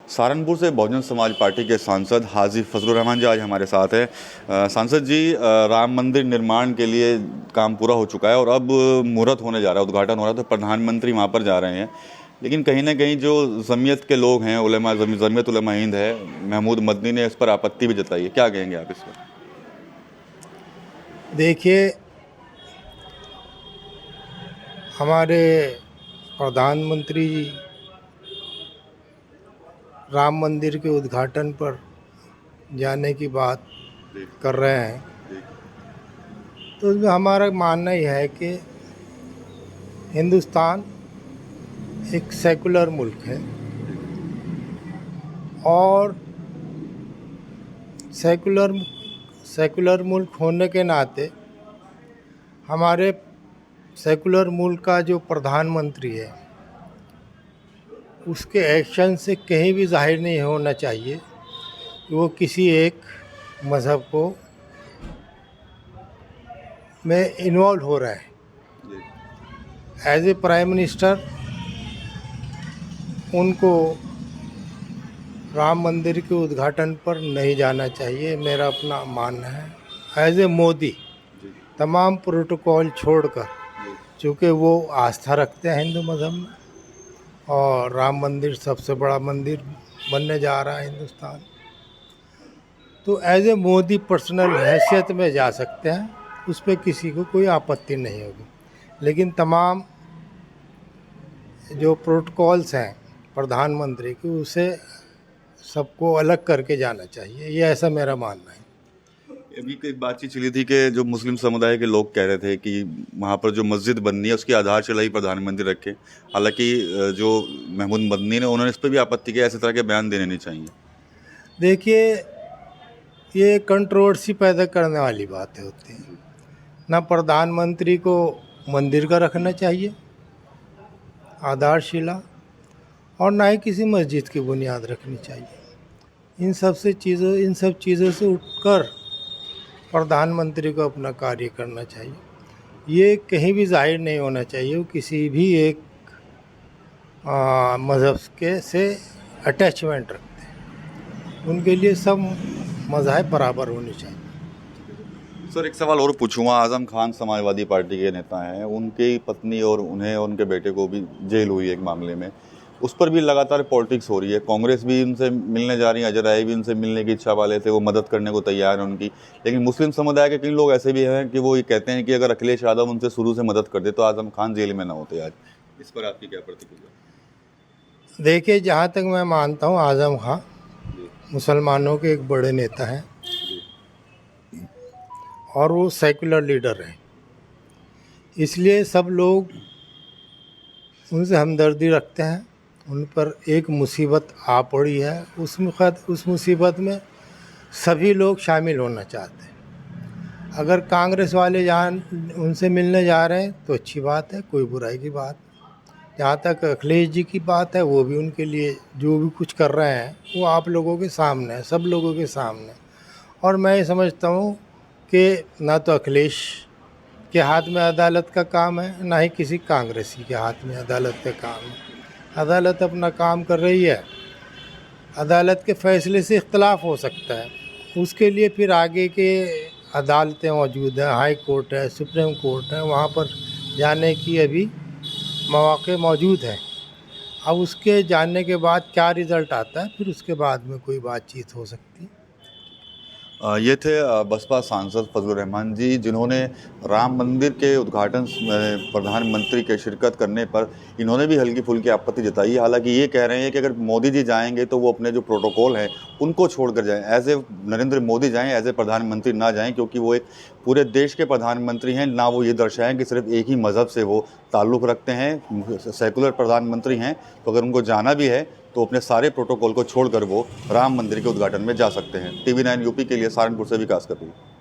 सहारनपुर से बहुजन समाज पार्टी के सांसद हाजी फजलुर रहमान जी आज हमारे साथ हैं। सांसद जी, राम मंदिर निर्माण के लिए काम पूरा हो चुका है और अब मुहूर्त होने जा रहा है, उद्घाटन हो रहा है, तो प्रधानमंत्री वहाँ पर जा रहे हैं। लेकिन कहीं ना कहीं जो जमीयत के लोग हैं, जमीयत उलमा हिंद है, महमूद मदनी ने इस पर आपत्ति भी जताई है। क्या कहेंगे आप इस पर? देखिए, हमारे प्रधानमंत्री जी राम मंदिर के उद्घाटन पर जाने की बात कर रहे हैं, तो उसमें हमारा मानना ही है कि हिंदुस्तान एक सेकुलर मुल्क है और सेकुलर मुल्क होने के नाते हमारे सेकुलर मुल्क का जो प्रधानमंत्री है उसके एक्शन से कहीं भी जाहिर नहीं होना चाहिए कि वो किसी एक मज़हब को में इन्वॉल्व हो रहा है। एज ए प्राइम मिनिस्टर उनको राम मंदिर के उद्घाटन पर नहीं जाना चाहिए, मेरा अपना मानना है। एज ए मोदी तमाम प्रोटोकॉल छोड़कर, चूँकि वो आस्था रखते हैं हिंदू मज़हब में और राम मंदिर सबसे बड़ा मंदिर बनने जा रहा है हिंदुस्तान, तो एज ए मोदी पर्सनल हैसियत में जा सकते हैं, उस पर किसी को कोई आपत्ति नहीं होगी। लेकिन तमाम जो प्रोटोकॉल्स हैं प्रधानमंत्री के, उसे सबको अलग करके जाना चाहिए, ये ऐसा मेरा मानना है। अभी एक बातचीत चली थी कि जो मुस्लिम समुदाय के लोग कह रहे थे कि वहाँ पर जो मस्जिद बननी है उसकी आधारशिला ही प्रधानमंत्री रखे। हालांकि जो महमूद मदनी ने, उन्होंने इस पर भी आपत्ति की, ऐसे तरह के बयान देने नहीं चाहिए। देखिए, ये कंट्रोवर्सी पैदा करने वाली बातें होती हैं। ना प्रधानमंत्री को मंदिर का रखना चाहिए आधारशिला, और ना ही किसी मस्जिद की बुनियाद रखनी चाहिए। इन सब चीज़ों से उठकर प्रधानमंत्री को अपना कार्य करना चाहिए। ये कहीं भी जाहिर नहीं होना चाहिए वो किसी भी एक मज़हब के से अटैचमेंट रखते हैं। उनके लिए सब मज़हब बराबर होने चाहिए। सर, एक सवाल और पूछूंगा। आज़म खान समाजवादी पार्टी के नेता हैं, उनकी पत्नी और उन्हें और उनके बेटे को भी जेल हुई है एक मामले में, उस पर भी लगातार पॉलिटिक्स हो रही है। कांग्रेस भी उनसे मिलने जा रही है, अजय राय भी उनसे मिलने की इच्छा वाले थे, वो मदद करने को तैयार हैं उनकी। लेकिन मुस्लिम समुदाय के कई लोग ऐसे भी हैं कि वो ये कहते हैं कि अगर अखिलेश यादव उनसे शुरू से मदद करते तो आज़म खान जेल में ना होते आज। इस पर आपकी क्या प्रतिक्रिया? देखिए, जहाँ तक मैं मानता हूँ आज़म खान मुसलमानों के एक बड़े नेता हैं और वो सेकुलर लीडर हैं, इसलिए सब लोग उनसे हमदर्दी रखते हैं। उन पर एक मुसीबत आ पड़ी है, उस मुसीबत में सभी लोग शामिल होना चाहते हैं। अगर कांग्रेस वाले उनसे मिलने जा रहे हैं तो अच्छी बात है, कोई बुराई की बात। जहाँ तक अखिलेश जी की बात है, वो भी उनके लिए जो भी कुछ कर रहे हैं वो आप लोगों के सामने है, सब लोगों के सामने। और मैं ये समझता हूँ कि ना तो अखिलेश के हाथ में अदालत का काम है, ना ही किसी कांग्रेसी के हाथ में अदालत का काम है। अदालत अपना काम कर रही है, अदालत के फैसले से इख्तलाफ हो सकता है, उसके लिए फिर आगे के अदालतें मौजूद हैं, हाई कोर्ट है, सुप्रीम कोर्ट है, वहाँ पर जाने की अभी मौके मौजूद हैं। अब उसके जानने के बाद क्या रिज़ल्ट आता है, फिर उसके बाद में कोई बातचीत हो सकती है। ये थे बसपा सांसद फजलुर रहमान जी, जिन्होंने राम मंदिर के उद्घाटन में प्रधानमंत्री के शिरकत करने पर इन्होंने भी हल्की फुल्की आपत्ति जताई। हालांकि ये कह रहे हैं कि अगर मोदी जी जाएंगे तो वो अपने जो प्रोटोकॉल हैं उनको छोड़कर जाएं, एज ए नरेंद्र मोदी जाएं, एज ए प्रधानमंत्री ना जाएं, क्योंकि वो एक पूरे देश के प्रधानमंत्री हैं। ना वो ये दर्शाएं कि सिर्फ एक ही मज़हब से वो ताल्लुक़ रखते हैं, सेकुलर प्रधानमंत्री हैं। तो अगर उनको जाना भी है तो अपने सारे प्रोटोकॉल को छोड़कर वो राम मंदिर के उद्घाटन में जा सकते हैं। TV9 यूपी के लिए सहारनपुर से विकास कर रही है।